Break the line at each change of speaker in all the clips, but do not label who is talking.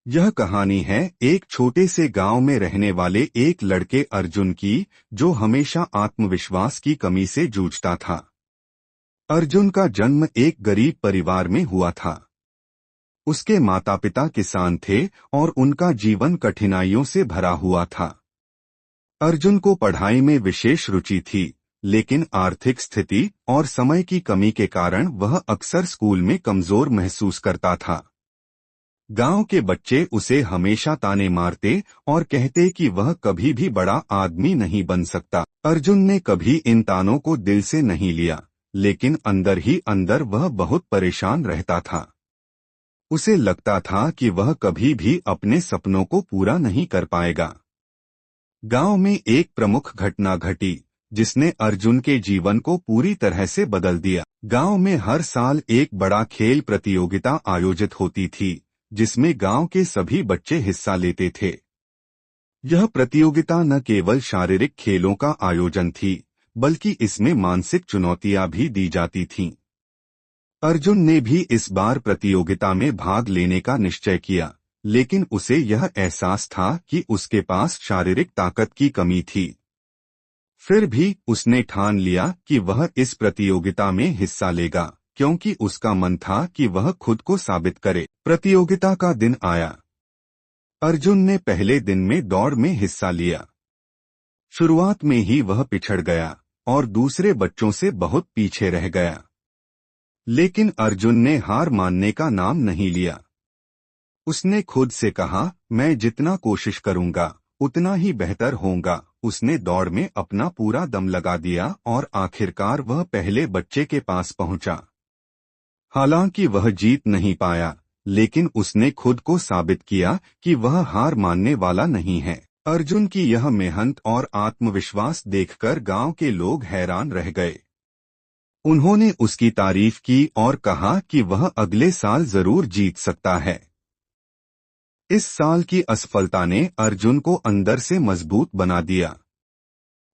यह कहानी है एक छोटे से गांव में रहने वाले एक लड़के अर्जुन की, जो हमेशा आत्मविश्वास की कमी से जूझता था। अर्जुन का जन्म एक गरीब परिवार में हुआ था। उसके माता पिता किसान थे और उनका जीवन कठिनाइयों से भरा हुआ था। अर्जुन को पढ़ाई में विशेष रुचि थी, लेकिन आर्थिक स्थिति और समय की कमी के कारण वह अक्सर स्कूल में कमजोर महसूस करता था। गांव के बच्चे उसे हमेशा ताने मारते और कहते कि वह कभी भी बड़ा आदमी नहीं बन सकता। अर्जुन ने कभी इन तानों को दिल से नहीं लिया, लेकिन अंदर ही अंदर वह बहुत परेशान रहता था। उसे लगता था कि वह कभी भी अपने सपनों को पूरा नहीं कर पाएगा। गांव में एक प्रमुख घटना घटी, जिसने अर्जुन के जीवन को पूरी तरह से बदल दिया। गांव में हर साल एक बड़ा खेल प्रतियोगिता आयोजित होती थी, जिसमें गांव के सभी बच्चे हिस्सा लेते थे। यह प्रतियोगिता न केवल शारीरिक खेलों का आयोजन थी, बल्कि इसमें मानसिक चुनौतियां भी दी जाती थीं। अर्जुन ने भी इस बार प्रतियोगिता में भाग लेने का निश्चय किया, लेकिन उसे यह एहसास था कि उसके पास शारीरिक ताकत की कमी थी। फिर भी उसने ठान लिया कि वह इस प्रतियोगिता में हिस्सा लेगा, क्योंकि उसका मन था कि वह खुद को साबित करे। प्रतियोगिता का दिन आया। अर्जुन ने पहले दिन में दौड़ में हिस्सा लिया। शुरुआत में ही वह पिछड़ गया और दूसरे बच्चों से बहुत पीछे रह गया। लेकिन अर्जुन ने हार मानने का नाम नहीं लिया। उसने खुद से कहा, मैं जितना कोशिश करूंगा उतना ही बेहतर होऊंगा। उसने दौड़ में अपना पूरा दम लगा दिया और आखिरकार वह पहले बच्चे के पास पहुंचा। हालांकि वह जीत नहीं पाया, लेकिन उसने खुद को साबित किया कि वह हार मानने वाला नहीं है। अर्जुन की यह मेहनत और आत्मविश्वास देखकर गांव के लोग हैरान रह गए। उन्होंने उसकी तारीफ की और कहा कि वह अगले साल जरूर जीत सकता है। इस साल की असफलता ने अर्जुन को अंदर से मजबूत बना दिया।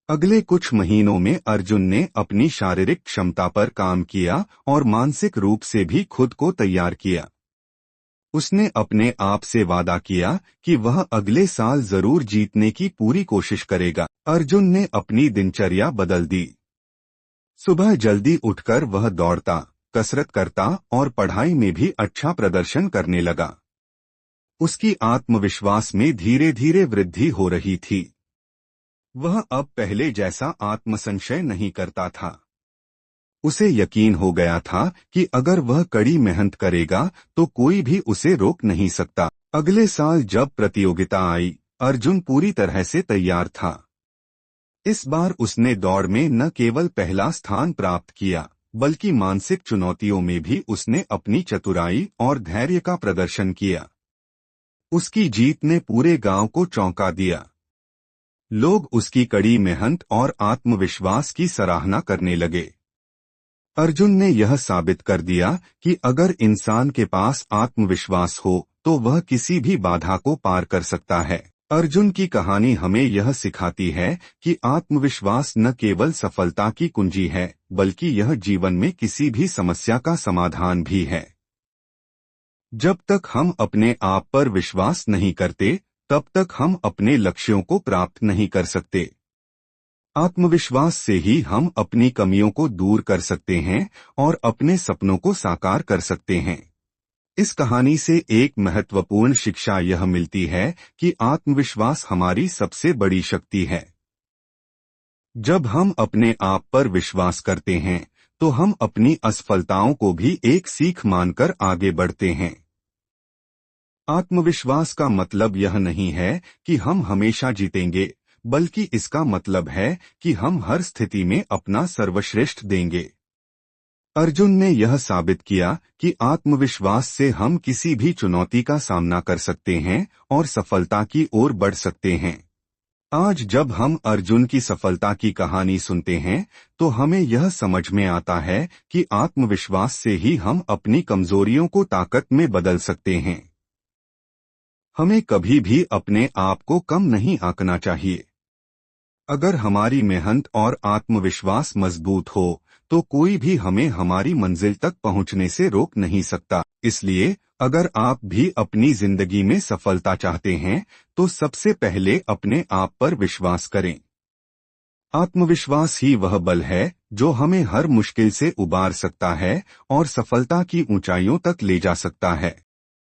अगले कुछ महीनों में अर्जुन ने अपनी शारीरिक क्षमता पर काम किया और मानसिक रूप से भी खुद को तैयार किया। उसने अपने आप से वादा किया कि वह अगले साल जरूर जीतने की पूरी कोशिश करेगा। अर्जुन ने अपनी दिनचर्या बदल दी। सुबह जल्दी उठकर वह दौड़ता, कसरत करता और पढ़ाई में भी अच्छा प्रदर्शन करने लगा। उसकी आत्मविश्वास में धीरे धीरे वृद्धि हो रही थी। वह अब पहले जैसा आत्मसंशय नहीं करता था। उसे यकीन हो गया था कि अगर वह कड़ी मेहनत करेगा तो कोई भी उसे रोक नहीं सकता। अगले साल जब प्रतियोगिता आई, अर्जुन पूरी तरह से तैयार था। इस बार उसने दौड़ में न केवल पहला स्थान प्राप्त किया, बल्कि मानसिक चुनौतियों में भी उसने अपनी चतुराई और धैर्य का प्रदर्शन किया। उसकी जीत ने पूरे गांव को चौंका दिया। लोग उसकी कड़ी मेहनत और आत्मविश्वास की सराहना करने लगे। अर्जुन ने यह साबित कर दिया कि अगर इंसान के पास आत्मविश्वास हो तो वह किसी भी बाधा को पार कर सकता है। अर्जुन की कहानी हमें यह सिखाती है कि आत्मविश्वास न केवल सफलता की कुंजी है, बल्कि यह जीवन में किसी भी समस्या का समाधान भी है। जब तक हम अपने आप पर विश्वास नहीं करते, तब तक हम अपने लक्ष्यों को प्राप्त नहीं कर सकते। आत्मविश्वास से ही हम अपनी कमियों को दूर कर सकते हैं और अपने सपनों को साकार कर सकते हैं। इस कहानी से एक महत्वपूर्ण शिक्षा यह मिलती है कि आत्मविश्वास हमारी सबसे बड़ी शक्ति है। जब हम अपने आप पर विश्वास करते हैं, तो हम अपनी असफलताओं को भी एक सीख मानकर आगे बढ़ते हैं। आत्मविश्वास का मतलब यह नहीं है कि हम हमेशा जीतेंगे, बल्कि इसका मतलब है कि हम हर स्थिति में अपना सर्वश्रेष्ठ देंगे। अर्जुन ने यह साबित किया कि आत्मविश्वास से हम किसी भी चुनौती का सामना कर सकते हैं और सफलता की ओर बढ़ सकते हैं। आज जब हम अर्जुन की सफलता की कहानी सुनते हैं, तो हमें यह समझ में आता है कि आत्मविश्वास से ही हम अपनी कमजोरियों को ताकत में बदल सकते हैं। हमें कभी भी अपने आप को कम नहीं आंकना चाहिए। अगर हमारी मेहनत और आत्मविश्वास मजबूत हो, तो कोई भी हमें हमारी मंजिल तक पहुंचने से रोक नहीं सकता। इसलिए अगर आप भी अपनी जिंदगी में सफलता चाहते हैं तो सबसे पहले अपने आप पर विश्वास करें। आत्मविश्वास ही वह बल है जो हमें हर मुश्किल से उबार सकता है और सफलता की ऊंचाइयों तक ले जा सकता है।